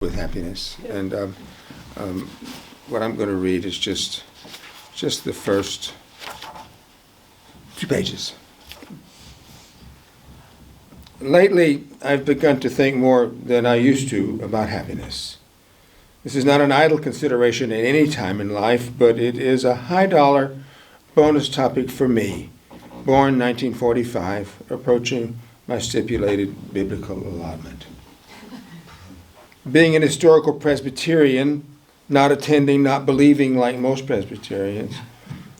with happiness. And what I'm going to read is just the first 2 pages. Lately, I've begun to think more than I used to about happiness. This is not an idle consideration at any time in life, but it is a high-dollar bonus topic for me, born 1945, approaching my stipulated biblical allotment. Being an historical Presbyterian, not attending, not believing like most Presbyterians,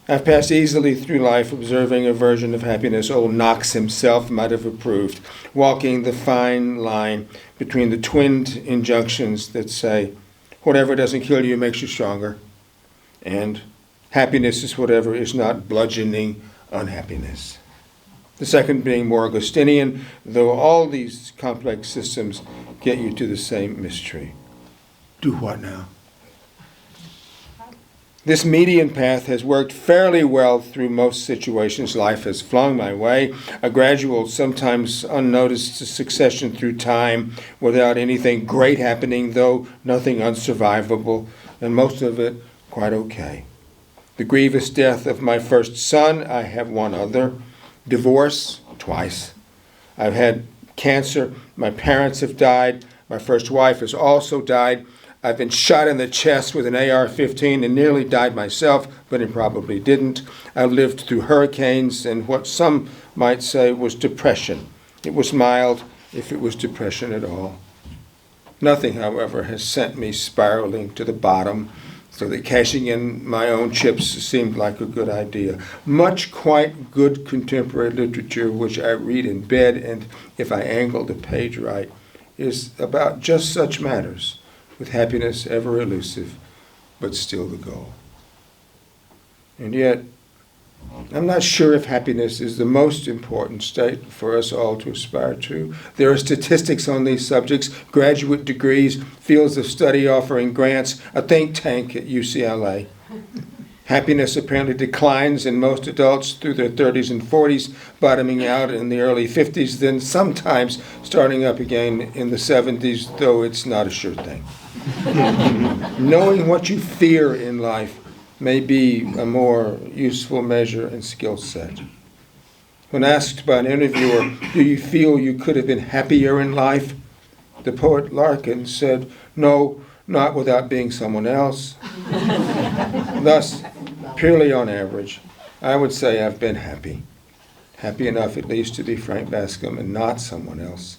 I've passed easily through life observing a version of happiness old Knox himself might have approved, walking the fine line between the twinned injunctions that say, whatever doesn't kill you makes you stronger, and happiness is whatever is not bludgeoning unhappiness. The second being more Augustinian, though all these complex systems get you to the same mystery. Do what now? This median path has worked fairly well through most situations life has flung my way, a gradual, sometimes unnoticed succession through time without anything great happening, though nothing unsurvivable, and most of it quite okay. The grievous death of my first son, I have one other. Divorce, twice. I've had cancer. My parents have died. My first wife has also died. I've been shot in the chest with an AR-15 and nearly died myself, but it probably didn't. I've lived through hurricanes and what some might say was depression. It was mild, if it was depression at all. Nothing, however, has sent me spiraling to the bottom, so that cashing in my own chips seemed like a good idea. Much quite good contemporary literature, which I read in bed, and if I angle the page right, is about just such matters, with happiness ever elusive, but still the goal. And yet, I'm not sure if happiness is the most important state for us all to aspire to. There are statistics on these subjects, graduate degrees, fields of study offering grants, a think tank at UCLA. Happiness apparently declines in most adults through their 30s and 40s, bottoming out in the early 50s, then sometimes starting up again in the 70s, though it's not a sure thing. Knowing what you fear in life may be a more useful measure and skill set. When asked by an interviewer, do you feel you could have been happier in life? The poet Larkin said, no, not without being someone else. Thus, purely on average, I would say I've been happy. Happy enough at least to be Frank Bascombe and not someone else.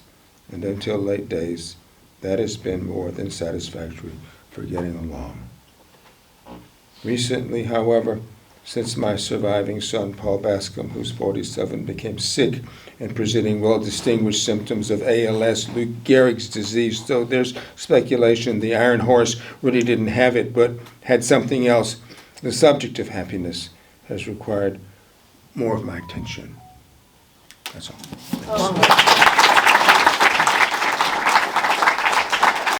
And until late days, that has been more than satisfactory for getting along. Recently, however, since my surviving son, Paul Bascombe, who's 47, became sick and presenting well-distinguished symptoms of ALS, Lou Gehrig's disease, though there's speculation the Iron Horse really didn't have it, but had something else, the subject of happiness has required more of my attention. That's all.